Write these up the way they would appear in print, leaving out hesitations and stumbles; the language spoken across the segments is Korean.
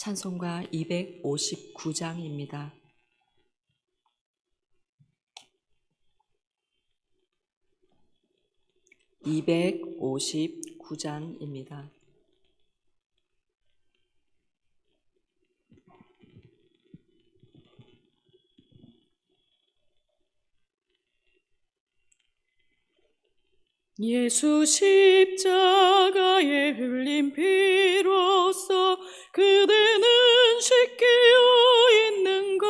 찬송가 259장입니다. 259장입니다. 예수 십자가에 흘린 피로써 그대는 씻기어 있는가.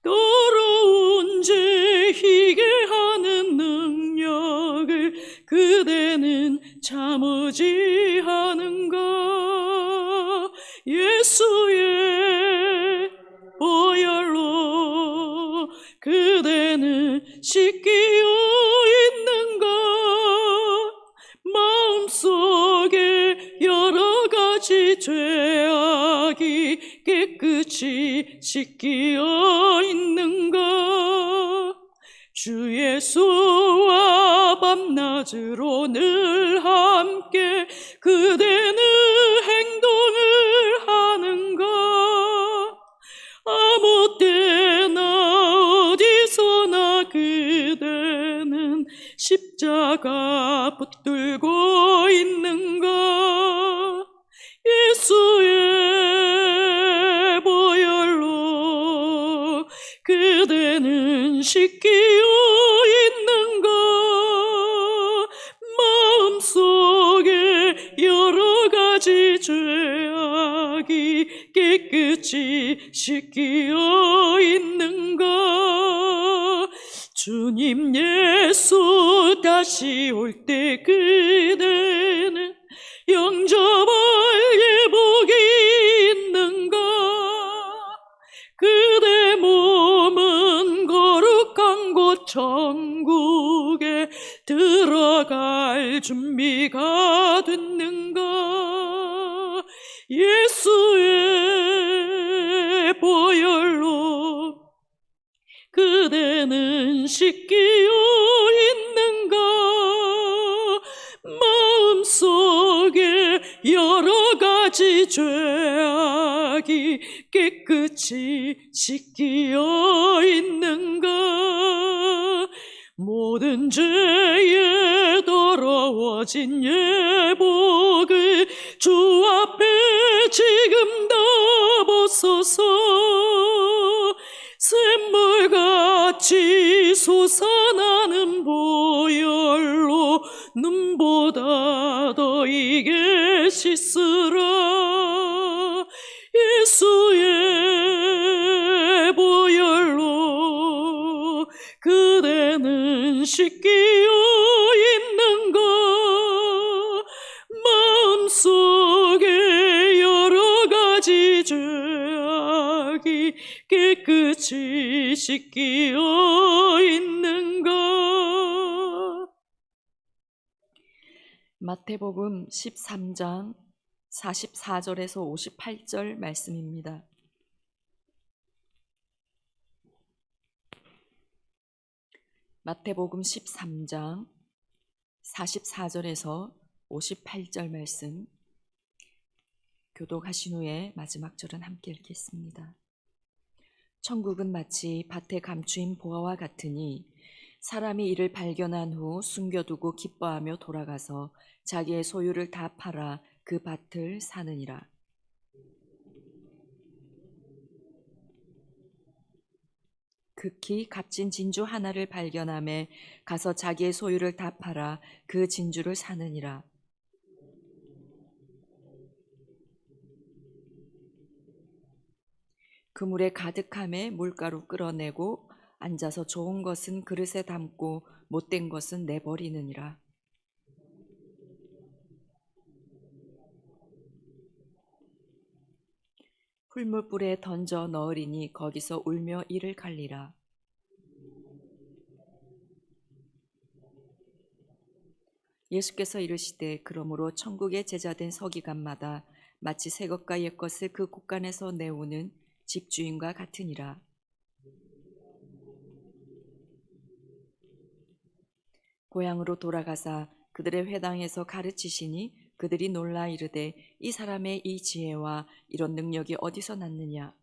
더러운 죄 희게 하는 능력을 그대는 참으지 하는가. 예수의 보혈로 그대는 씻기어 있는가. 마음속에 여러 가지 죄악이 깨끗이 씻기어 있는가. 주 예수와 밤낮으로 늘 함께 그대는 행동을 하는가. 아무 때나 어디서나 그대는 십자가 붙들고 있는가. 예수의 보혈로 그대는 씻기어 있는가. 마음속에 여러 가지 죄악이 깨끗이 씻기어 있는가. 주님 예수 다시 올 때 그대는 영접할 예복이 있는가. 그대 몸은 거룩한 곳 천국에 들어갈 준비가 됐는가. 예수의 보혈로 그대는 씻기어 있는가. 마음속에 여러 가지 죄악이 깨끗이 씻기어 있는가. 모든 죄에 더러워진 예복을 주 앞에 지금 다 벗어서 샘물같이 솟아나는 보혈로 눈보다 더 이게 씻으라. 예수의 보혈로 그대는 씻기어 있는가. 마음속에 여러 가지 죄악이 깨끗이 씻기어 있는가. 마태복음 13장 44절에서 58절 말씀입니다. 마태복음 13장 44절에서 58절 말씀 교독하신 후에 마지막 절은 함께 읽겠습니다. 천국은 마치 밭에 감추인 보화와 같으니 사람이 이를 발견한 후 숨겨두고 기뻐하며 돌아가서 자기의 소유를 다 팔아 그 밭을 사느니라. 극히 값진 진주 하나를 발견하매 가서 자기의 소유를 다 팔아 그 진주를 사느니라. 그물에 가득함에 물가루 끌어내고 앉아서 좋은 것은 그릇에 담고 못된 것은 내버리느니라. 풀무불에 던져 넣으리니 거기서 울며 이를 갈리라. 예수께서 이르시되 그러므로 천국의 제자된 서기관마다 마치 새 것과 옛 것을 그 곳간에서 내오는 집주인과 같으니라. 고향으로 돌아가사 그들의 회당에서 가르치시니 그들이 놀라 이르되 이 사람의 이 지혜와 이런 능력이 어디서 났느냐.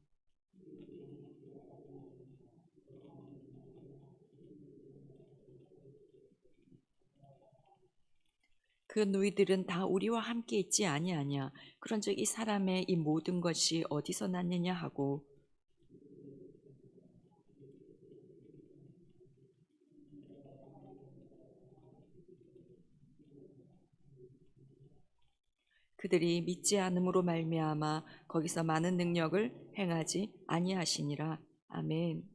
그 누이들은 다 우리와 함께 있지 아니하냐. 그런즉 이 사람의 이 모든 것이 어디서 났느냐 하고 그들이 믿지 않음으로 말미암아 거기서 많은 능력을 행하지 아니하시니라. 아멘.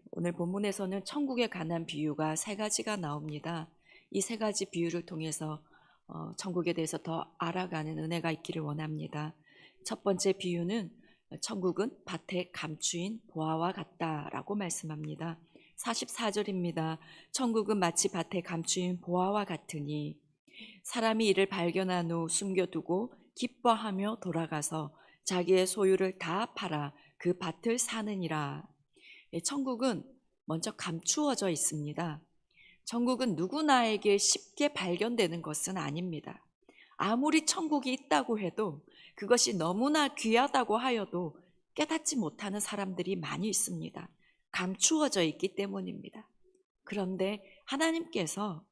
오늘 본문에서는 천국에 관한 비유가 세 가지가 나옵니다. 이 세 가지 비유를 통해서 천국에 대해서 더 알아가는 은혜가 있기를 원합니다. 첫 번째 비유는 천국은 밭에 감추인 보화와 같다라고 말씀합니다. 44절입니다. 천국은 마치 밭에 감추인 보화와 같으니 사람이 이를 발견한 후 숨겨두고 기뻐하며 돌아가서 자기의 소유를 다 팔아 그 밭을 사느니라. 천국은 먼저 감추어져 있습니다. 천국은 누구나에게 쉽게 발견되는 것은 아닙니다. 아무리 천국이 있다고 해도 그것이 너무나 귀하다고 하여도 깨닫지 못하는 사람들이 많이 있습니다. 감추어져 있기 때문입니다. 그런데 하나님께서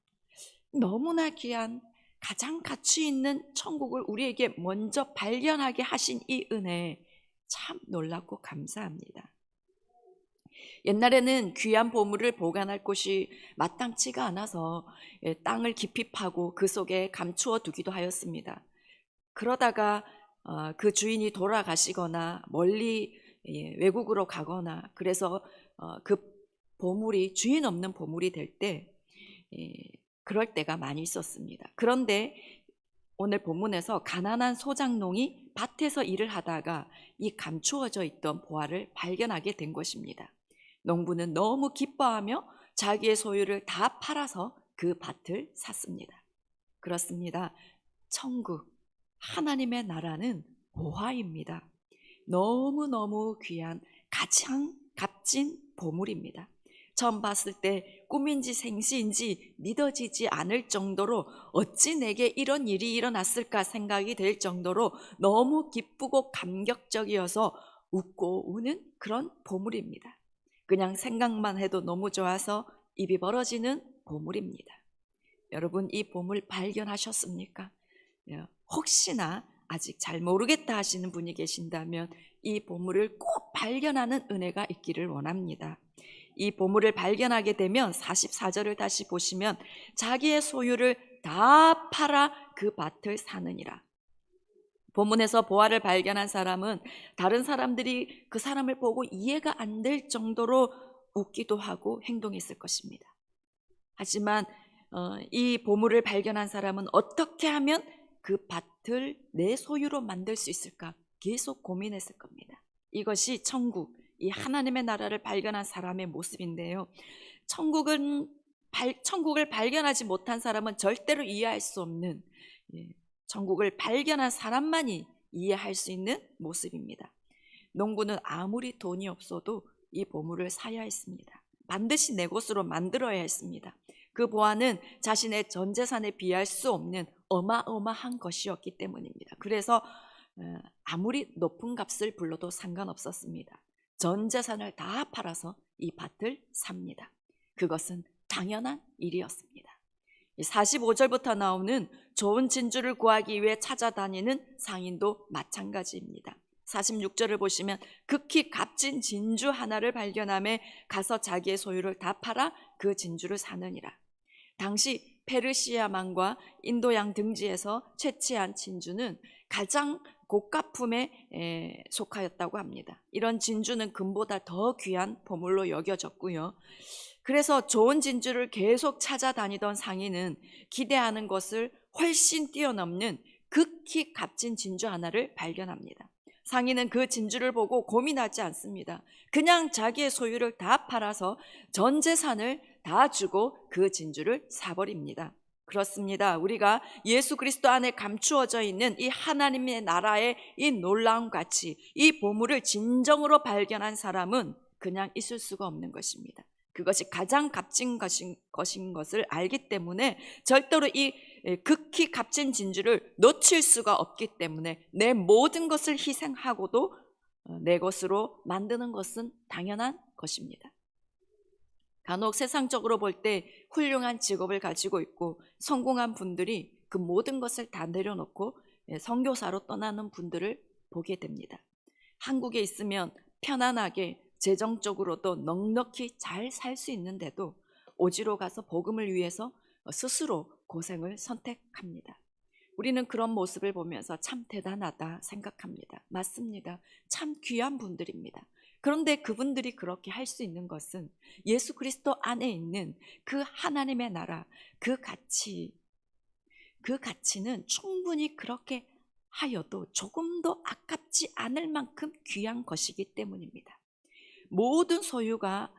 너무나 귀한 가장 가치 있는 천국을 우리에게 먼저 발견하게 하신 이 은혜에 참 놀랍고 감사합니다. 옛날에는 귀한 보물을 보관할 곳이 마땅치가 않아서 땅을 깊이 파고 그 속에 감추어 두기도 하였습니다. 그러다가 그 주인이 돌아가시거나 멀리 외국으로 가거나 그래서 그 보물이 주인 없는 보물이 될 때 그럴 때가 많이 있었습니다. 그런데 오늘 본문에서 가난한 소장농이 밭에서 일을 하다가 이 감추어져 있던 보화를 발견하게 된 것입니다. 농부는 너무 기뻐하며 자기의 소유를 다 팔아서 그 밭을 샀습니다. 그렇습니다. 천국, 하나님의 나라는 보화입니다. 너무너무 귀한 가장 값진 보물입니다. 처음 봤을 때 꿈인지 생시인지 믿어지지 않을 정도로 어찌 내게 이런 일이 일어났을까 생각이 될 정도로 너무 기쁘고 감격적이어서 웃고 우는 그런 보물입니다. 그냥 생각만 해도 너무 좋아서 입이 벌어지는 보물입니다. 여러분, 이 보물 발견하셨습니까? 혹시나 아직 잘 모르겠다 하시는 분이 계신다면 이 보물을 꼭 발견하는 은혜가 있기를 원합니다. 이 보물을 발견하게 되면 44절을 다시 보시면 자기의 소유를 다 팔아 그 밭을 사느니라. 본문에서 보화를 발견한 사람은 다른 사람들이 그 사람을 보고 이해가 안 될 정도로 웃기도 하고 행동했을 것입니다. 하지만 이 보물을 발견한 사람은 어떻게 하면 그 밭을 내 소유로 만들 수 있을까 계속 고민했을 겁니다. 이것이 천국, 이 하나님의 나라를 발견한 사람의 모습인데요. 천국을 발견하지 못한 사람은 절대로 이해할 수 없는, 천국을 발견한 사람만이 이해할 수 있는 모습입니다. 농부는 아무리 돈이 없어도 이 보물을 사야 했습니다. 반드시 내 것으로 만들어야 했습니다. 그 보화는 자신의 전 재산에 비할 수 없는 어마어마한 것이었기 때문입니다. 그래서 아무리 높은 값을 불러도 상관없었습니다. 전 재산을 다 팔아서 이 밭을 삽니다. 그것은 당연한 일이었습니다. 45절부터 나오는 좋은 진주를 구하기 위해 찾아다니는 상인도 마찬가지입니다. 46절을 보시면 극히 값진 진주 하나를 발견하며 가서 자기의 소유를 다 팔아 그 진주를 사느니라. 당시 페르시아만과 인도양 등지에서 채취한 진주는 가장 고가품에 속하였다고 합니다. 이런 진주는 금보다 더 귀한 보물로 여겨졌고요. 그래서 좋은 진주를 계속 찾아다니던 상인은 기대하는 것을 훨씬 뛰어넘는 극히 값진 진주 하나를 발견합니다. 상인은 그 진주를 보고 고민하지 않습니다. 그냥 자기의 소유를 다 팔아서 전 재산을 다 주고 그 진주를 사버립니다. 그렇습니다. 우리가 예수 그리스도 안에 감추어져 있는 이 하나님의 나라의 이 놀라운 가치, 이 보물을 진정으로 발견한 사람은 그냥 있을 수가 없는 것입니다. 그것이 가장 값진 것인 것을 알기 때문에 절대로 이 극히 값진 진주를 놓칠 수가 없기 때문에 내 모든 것을 희생하고도 내 것으로 만드는 것은 당연한 것입니다. 간혹 세상적으로 볼 때 훌륭한 직업을 가지고 있고 성공한 분들이 그 모든 것을 다 내려놓고 선교사로 떠나는 분들을 보게 됩니다. 한국에 있으면 편안하게 재정적으로도 넉넉히 잘 살 수 있는데도 오지로 가서 복음을 위해서 스스로 고생을 선택합니다. 우리는 그런 모습을 보면서 참 대단하다 생각합니다. 맞습니다. 참 귀한 분들입니다. 그런데 그분들이 그렇게 할 수 있는 것은 예수 그리스도 안에 있는 그 하나님의 나라, 그 가치는 충분히 그렇게 하여도 조금도 아깝지 않을 만큼 귀한 것이기 때문입니다. 모든 소유가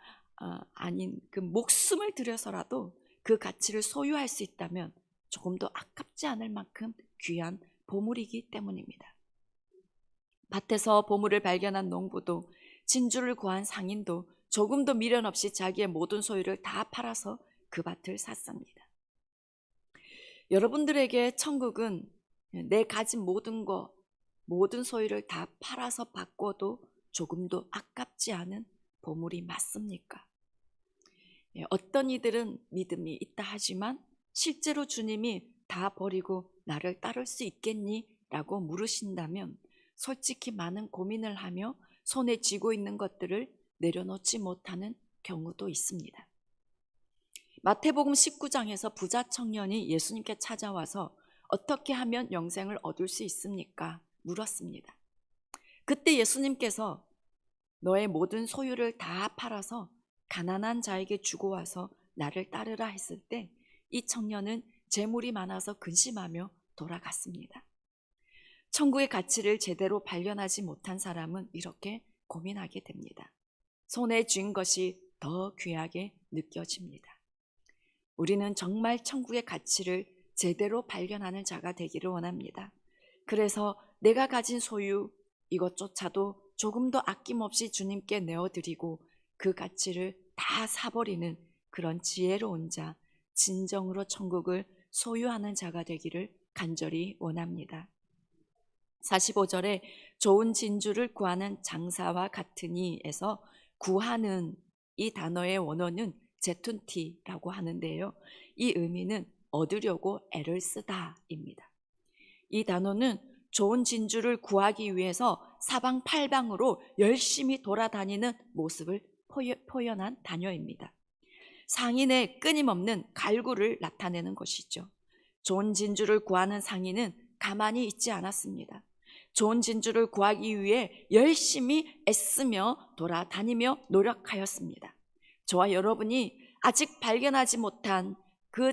아닌 그 목숨을 들여서라도 그 가치를 소유할 수 있다면 조금도 아깝지 않을 만큼 귀한 보물이기 때문입니다. 밭에서 보물을 발견한 농부도 진주를 구한 상인도 조금도 미련 없이 자기의 모든 소유를 다 팔아서 그 밭을 샀습니다. 여러분들에게 천국은 내 가진 모든 소유를 다 팔아서 바꿔도 조금도 아깝지 않은 보물이 맞습니까? 어떤 이들은 믿음이 있다 하지만 실제로 주님이 다 버리고 나를 따를 수 있겠니? 라고 물으신다면 솔직히 많은 고민을 하며 손에 쥐고 있는 것들을 내려놓지 못하는 경우도 있습니다. 마태복음 19장에서 부자 청년이 예수님께 찾아와서 어떻게 하면 영생을 얻을 수 있습니까? 물었습니다. 그때 예수님께서 너의 모든 소유를 다 팔아서 가난한 자에게 주고 와서 나를 따르라 했을 때 이 청년은 재물이 많아서 근심하며 돌아갔습니다. 천국의 가치를 제대로 발견하지 못한 사람은 이렇게 고민하게 됩니다. 손에 쥔 것이 더 귀하게 느껴집니다. 우리는 정말 천국의 가치를 제대로 발견하는 자가 되기를 원합니다. 그래서 내가 가진 소유 이것조차도 조금도 아낌없이 주님께 내어드리고 그 가치를 다 사버리는 그런 지혜로운 자, 진정으로 천국을 소유하는 자가 되기를 간절히 원합니다. 45절에 좋은 진주를 구하는 장사와 같으니에서 구하는 이 단어의 원어는 제툰티라고 하는데요. 이 의미는 얻으려고 애를 쓰다입니다. 이 단어는 좋은 진주를 구하기 위해서 사방팔방으로 열심히 돌아다니는 모습을 표현한 단어입니다. 상인의 끊임없는 갈구를 나타내는 것이죠. 좋은 진주를 구하는 상인은 가만히 있지 않았습니다. 좋은 진주를 구하기 위해 열심히 애쓰며 돌아다니며 노력하였습니다. 저와 여러분이 아직 발견하지 못한 그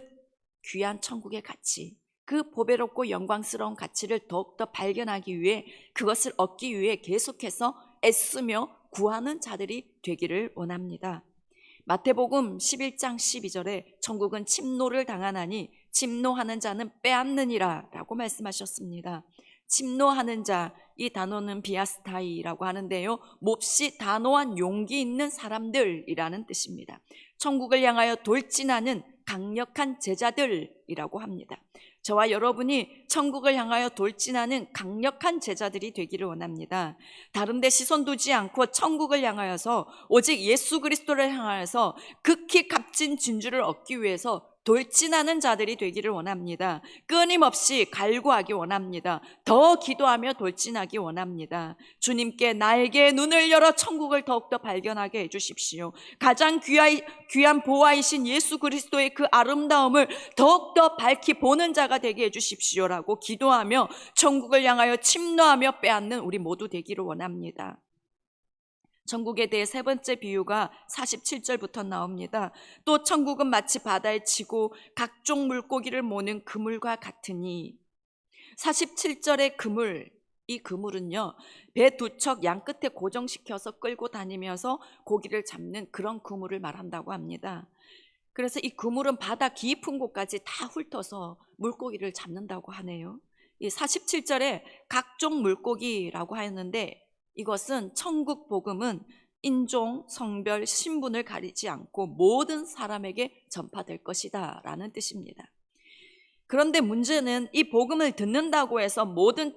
귀한 천국의 가치, 그 보배롭고 영광스러운 가치를 더욱더 발견하기 위해 그것을 얻기 위해 계속해서 애쓰며 구하는 자들이 되기를 원합니다. 마태복음 11장 12절에 천국은 침노를 당하나니 침노하는 자는 빼앗느니라 라고 말씀하셨습니다. 침노하는 자, 이 단어는 비아스타이라고 하는데요, 몹시 단호한 용기 있는 사람들이라는 뜻입니다. 천국을 향하여 돌진하는 강력한 제자들이라고 합니다. 저와 여러분이 천국을 향하여 돌진하는 강력한 제자들이 되기를 원합니다. 다른 데 시선 두지 않고 천국을 향하여서 오직 예수 그리스도를 향하여서 극히 값진 진주를 얻기 위해서 돌진하는 자들이 되기를 원합니다. 끊임없이 갈구하기 원합니다. 더 기도하며 돌진하기 원합니다. 주님께 나에게 눈을 열어 천국을 더욱더 발견하게 해주십시오. 가장 귀한 보화이신 예수 그리스도의 그 아름다움을 더욱더 밝히 보는 자가 되게 해주십시오라고 기도하며 천국을 향하여 침노하며 빼앗는 우리 모두 되기를 원합니다. 천국에 대해 세 번째 비유가 47절부터 나옵니다. 또 천국은 마치 바다에 치고 각종 물고기를 모는 그물과 같으니, 47절의 그물, 이 그물은요, 배 두 척 양끝에 고정시켜서 끌고 다니면서 고기를 잡는 그런 그물을 말한다고 합니다. 그래서 이 그물은 바다 깊은 곳까지 다 훑어서 물고기를 잡는다고 하네요. 이 47절에 각종 물고기라고 하였는데, 이것은 천국 복음은 인종, 성별, 신분을 가리지 않고 모든 사람에게 전파될 것이다 라는 뜻입니다. 그런데 문제는 이 복음을 듣는다고 해서 모든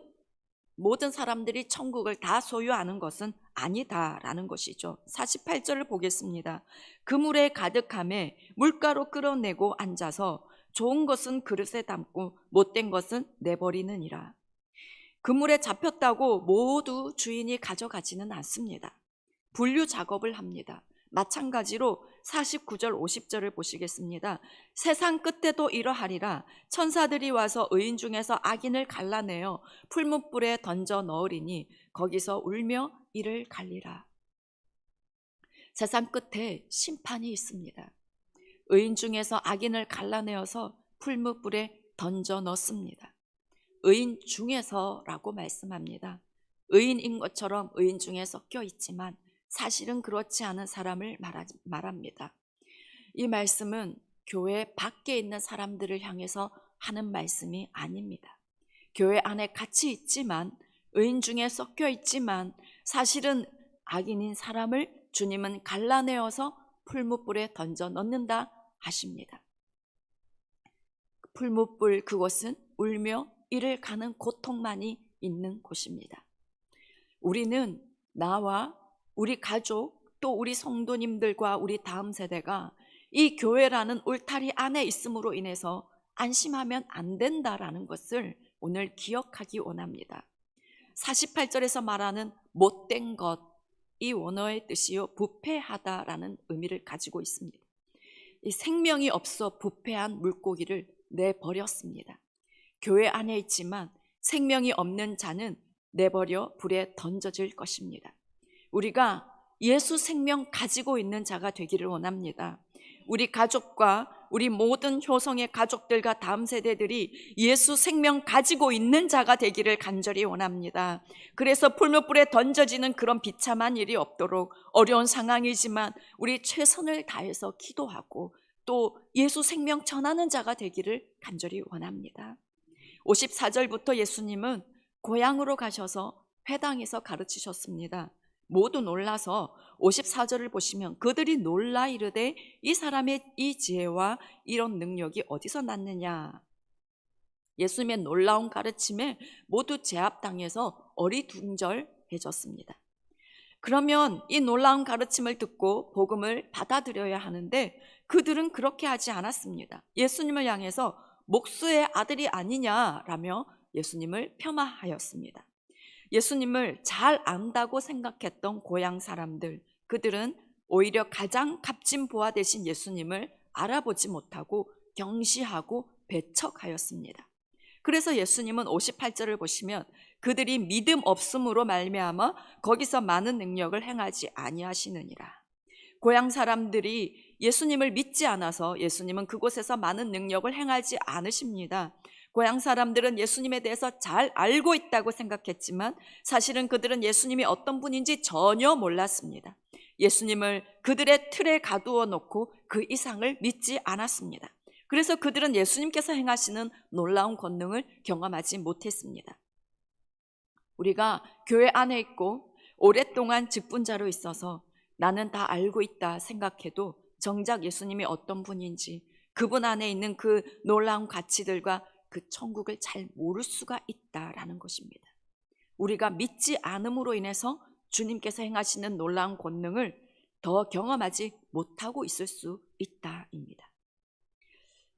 사람들이 천국을 다 소유하는 것은 아니다라는 것이죠. 48절을 보겠습니다. 그물에 가득함에 물가로 끌어내고 앉아서 좋은 것은 그릇에 담고 못된 것은 내버리느니라. 그물에 잡혔다고 모두 주인이 가져가지는 않습니다. 분류 작업을 합니다. 마찬가지로 49절 50절을 보시겠습니다. 세상 끝에도 이러하리라. 천사들이 와서 의인 중에서 악인을 갈라내어 풀무불에 던져 넣으리니 거기서 울며 이를 갈리라. 세상 끝에 심판이 있습니다. 의인 중에서 악인을 갈라내어서 풀무불에 던져 넣습니다. 의인 중에서라고 말씀합니다. 의인인 것처럼 의인 중에 섞여 있지만 사실은 그렇지 않은 사람을 말합니다. 이 말씀은 교회 밖에 있는 사람들을 향해서 하는 말씀이 아닙니다. 교회 안에 같이 있지만, 의인 중에 섞여 있지만 사실은 악인인 사람을 주님은 갈라내어서 풀무불에 던져 넣는다 하십니다. 풀무불, 그곳은 울며 이를 가는 고통만이 있는 곳입니다. 우리는, 나와 우리 가족, 또 우리 성도님들과 우리 다음 세대가 이 교회라는 울타리 안에 있음으로 인해서 안심하면 안 된다라는 것을 오늘 기억하기 원합니다. 48절에서 말하는 못된 것, 이 원어의 뜻이요, 부패하다라는 의미를 가지고 있습니다. 이 생명이 없어 부패한 물고기를 내버렸습니다. 교회 안에 있지만 생명이 없는 자는 내버려 불에 던져질 것입니다. 우리가 예수 생명 가지고 있는 자가 되기를 원합니다. 우리 가족과 우리 모든 효성의 가족들과 다음 세대들이 예수 생명 가지고 있는 자가 되기를 간절히 원합니다. 그래서 풀무불에 던져지는 그런 비참한 일이 없도록 어려운 상황이지만 우리 최선을 다해서 기도하고 또 예수 생명 전하는 자가 되기를 간절히 원합니다. 54절부터 예수님은 고향으로 가셔서 회당에서 가르치셨습니다. 모두 놀라서 54절을 보시면 그들이 놀라 이르되 이 사람의 이 지혜와 이런 능력이 어디서 났느냐. 예수님의 놀라운 가르침에 모두 제압당해서 어리둥절해졌습니다. 그러면 이 놀라운 가르침을 듣고 복음을 받아들여야 하는데 그들은 그렇게 하지 않았습니다. 예수님을 향해서 목수의 아들이 아니냐라며 예수님을 폄하하였습니다. 예수님을 잘 안다고 생각했던 고향 사람들, 그들은 오히려 가장 값진 보아 되신 예수님을 알아보지 못하고 경시하고 배척하였습니다. 그래서 예수님은 58절을 보시면 그들이 믿음 없음으로 말미암아 거기서 많은 능력을 행하지 아니하시느니라. 고향 사람들이 예수님을 믿지 않아서 예수님은 그곳에서 많은 능력을 행하지 않으십니다. 고향 사람들은 예수님에 대해서 잘 알고 있다고 생각했지만 사실은 그들은 예수님이 어떤 분인지 전혀 몰랐습니다. 예수님을 그들의 틀에 가두어 놓고 그 이상을 믿지 않았습니다. 그래서 그들은 예수님께서 행하시는 놀라운 권능을 경험하지 못했습니다. 우리가 교회 안에 있고 오랫동안 직분자로 있어서 나는 다 알고 있다 생각해도 정작 예수님이 어떤 분인지, 그분 안에 있는 그 놀라운 가치들과 그 천국을 잘 모를 수가 있다라는 것입니다. 우리가 믿지 않음으로 인해서 주님께서 행하시는 놀라운 권능을 더 경험하지 못하고 있을 수 있다입니다.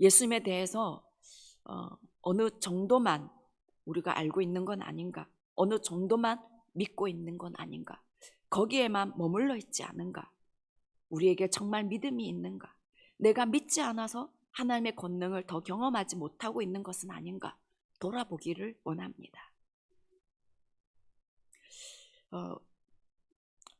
예수님에 대해서 어느 정도만 우리가 알고 있는 건 아닌가, 어느 정도만 믿고 있는 건 아닌가, 거기에만 머물러 있지 않은가, 우리에게 정말 믿음이 있는가, 내가 믿지 않아서 하나님의 권능을 더 경험하지 못하고 있는 것은 아닌가 돌아보기를 원합니다.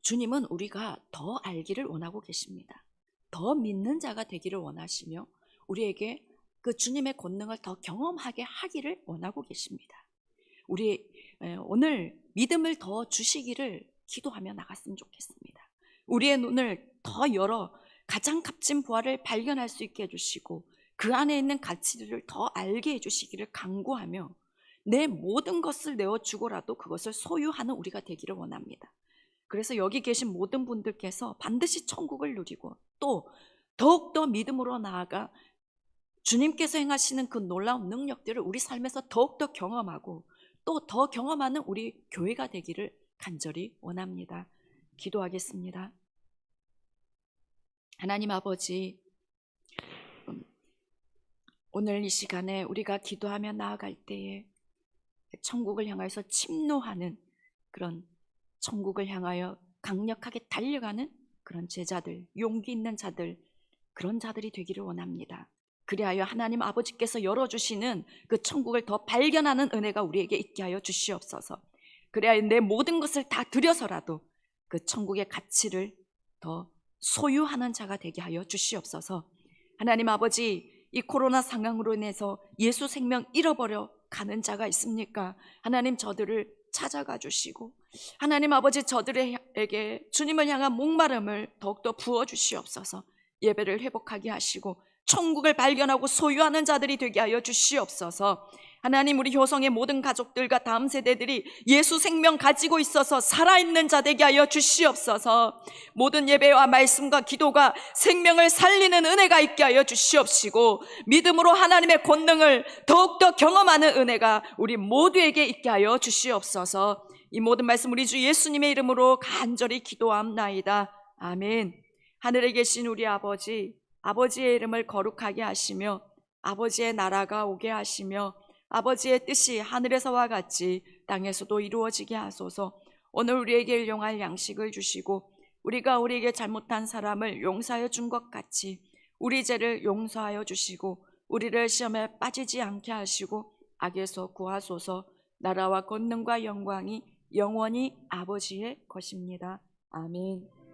주님은 우리가 더 알기를 원하고 계십니다. 더 믿는 자가 되기를 원하시며 우리에게 그 주님의 권능을 더 경험하게 하기를 원하고 계십니다. 우리 오늘 믿음을 더 주시기를 기도하며 나갔으면 좋겠습니다. 우리의 눈을 더 열어 가장 값진 부활을 발견할 수 있게 해주시고 그 안에 있는 가치들을 더 알게 해주시기를 간구하며 내 모든 것을 내어주고라도 그것을 소유하는 우리가 되기를 원합니다. 그래서 여기 계신 모든 분들께서 반드시 천국을 누리고 또 더욱더 믿음으로 나아가 주님께서 행하시는 그 놀라운 능력들을 우리 삶에서 더욱더 경험하고 또 더 경험하는 우리 교회가 되기를 간절히 원합니다. 기도하겠습니다. 하나님 아버지, 오늘 이 시간에 우리가 기도하며 나아갈 때에 천국을 향해서 침노하는 그런, 천국을 향하여 강력하게 달려가는 그런 제자들, 용기 있는 자들, 그런 자들이 되기를 원합니다. 그리하여 하나님 아버지께서 열어주시는 그 천국을 더 발견하는 은혜가 우리에게 있게 하여 주시옵소서. 그래야 내 모든 것을 다 들여서라도 그 천국의 가치를 더 소유하는 자가 되게 하여 주시옵소서. 하나님 아버지, 이 코로나 상황으로 인해서 예수 생명 잃어버려 가는 자가 있습니까? 하나님 저들을 찾아가 주시고 하나님 아버지 저들에게 주님을 향한 목마름을 더욱더 부어주시옵소서. 예배를 회복하게 하시고 천국을 발견하고 소유하는 자들이 되게 하여 주시옵소서. 하나님, 우리 효성의 모든 가족들과 다음 세대들이 예수 생명 가지고 있어서 살아있는 자 되게 하여 주시옵소서. 모든 예배와 말씀과 기도가 생명을 살리는 은혜가 있게 하여 주시옵시고 믿음으로 하나님의 권능을 더욱더 경험하는 은혜가 우리 모두에게 있게 하여 주시옵소서. 이 모든 말씀 우리 주 예수님의 이름으로 간절히 기도합나이다. 아멘. 하늘에 계신 우리 아버지, 아버지의 이름을 거룩하게 하시며 아버지의 나라가 오게 하시며 아버지의 뜻이 하늘에서와 같이 땅에서도 이루어지게 하소서. 오늘 우리에게 일용할 양식을 주시고 우리가 우리에게 잘못한 사람을 용서하여 준 것 같이 우리 죄를 용서하여 주시고 우리를 시험에 빠지지 않게 하시고 악에서 구하소서. 나라와 권능과 영광이 영원히 아버지의 것입니다. 아멘.